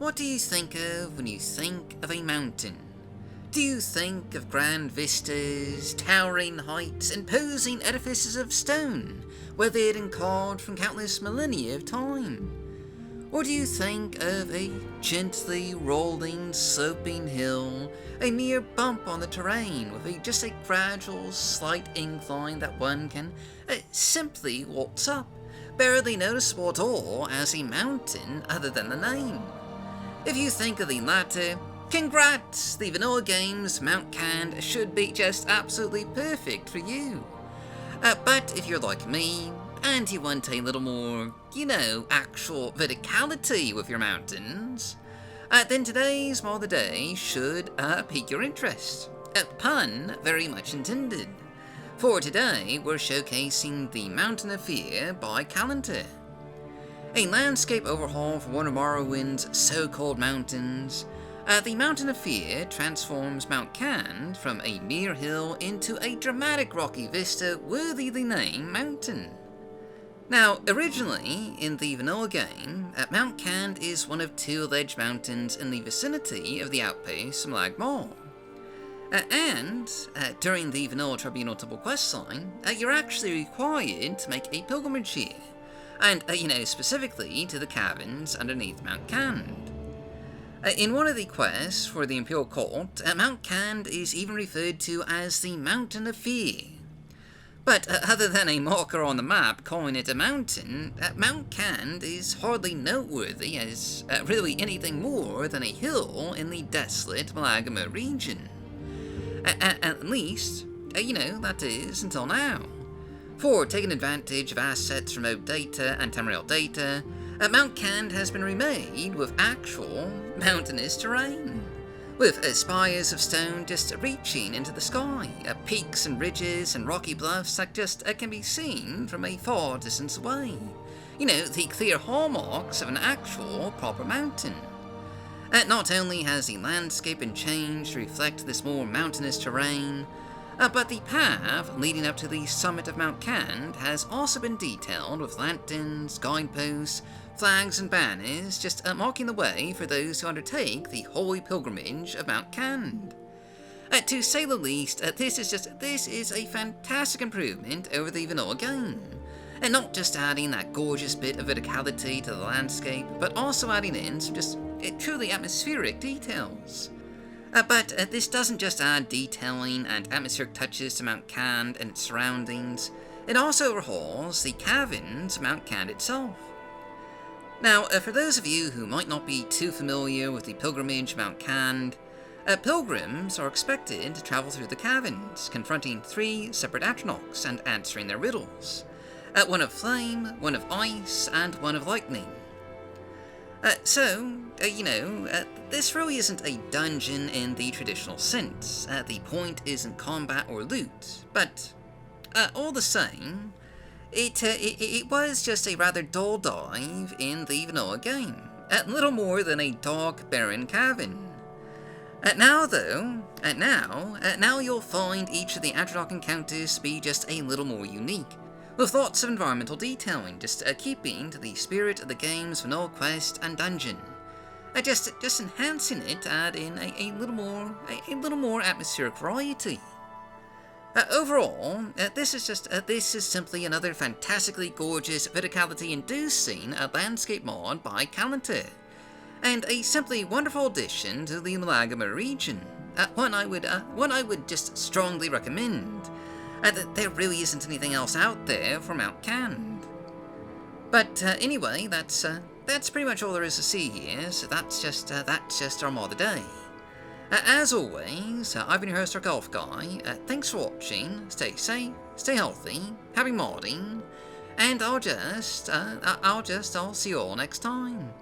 What do you think of when you think of a mountain? Do you think of grand vistas, towering heights, imposing edifices of stone, weathered and carved from countless millennia of time? Or do you think of a gently rolling, sloping hill, a mere bump on the terrain with just a gradual, slight incline that one can simply waltz up, barely noticeable at all as a mountain other than the name? If you think of the latter, congrats! The vanilla game's Mount Cand should be just absolutely perfect for you. But if you're like me, and you want a little more, actual verticality with your mountains, then today's Mod of the Day should pique your interest. Pun very much intended. For today, we're showcasing the Mountain of Fear by Callantor. A landscape overhaul for one of Morrowind's so-called mountains, the Mountain of Fear transforms Mount Cand from a mere hill into a dramatic rocky vista worthy the name Mountain. Now, originally, in the vanilla game, Mount Cand is one of two alleged mountains in the vicinity of the outpost Malag Mor. During the Vanilla Tribunal Temple questline, you're actually required to make a pilgrimage here, and, specifically to the caverns underneath Mount Cand. In one of the quests for the Imperial Cult, Mount Cand is even referred to as the Mountain of Fear. But other than a marker on the map calling it a mountain, Mount Cand is hardly noteworthy as really anything more than a hill in the desolate Malag Mor region. At least, that is until now. For taking advantage of assets from remote data and Tamriel data, Mount Cand has been remade with actual mountainous terrain, with spires of stone just reaching into the sky, peaks and ridges and rocky bluffs that just can be seen from a far distance away. The clear hallmarks of an actual proper mountain. Not only has the landscape been changed to reflect this more mountainous terrain, but the path leading up to the summit of Mount Cand has also been detailed with lanterns, guideposts, flags and banners just marking the way for those who undertake the holy pilgrimage of Mount Cand. To say the least, this is a fantastic improvement over the vanilla game, and not just adding that gorgeous bit of verticality to the landscape, but also adding in some just truly atmospheric details. But this doesn't just add detailing and atmospheric touches to Mount Cand and its surroundings, it also overhauls the caverns of Mount Cand itself. Now, for those of you who might not be too familiar with the pilgrimage of Mount Cand, pilgrims are expected to travel through the caverns, confronting 3 separate Atronachs and answering their riddles. One of flame, one of ice, and one of lightning. This really isn't a dungeon in the traditional sense. The point isn't combat or loot, but all the same, it was just a rather dull dive in the vanilla game, little more than a dark, barren cavern. Now you'll find each of the Atronach encounters to be just a little more unique, with lots of environmental detailing, just keeping to the spirit of the game's vanilla quest and dungeon. Just enhancing it, add in a little more atmospheric variety. Overall, this is simply another fantastically gorgeous, verticality-inducing landscape mod by Callantor, and a simply wonderful addition to the Malag Mor region. One I would just strongly recommend. There really isn't anything else out there for Mount Cand. But anyway, that's pretty much all there is to see here. So that's just our mod of the day. As always, I've been your host, our Golf Guy. Thanks for watching. Stay safe, stay healthy, happy modding, and I'll see you all next time.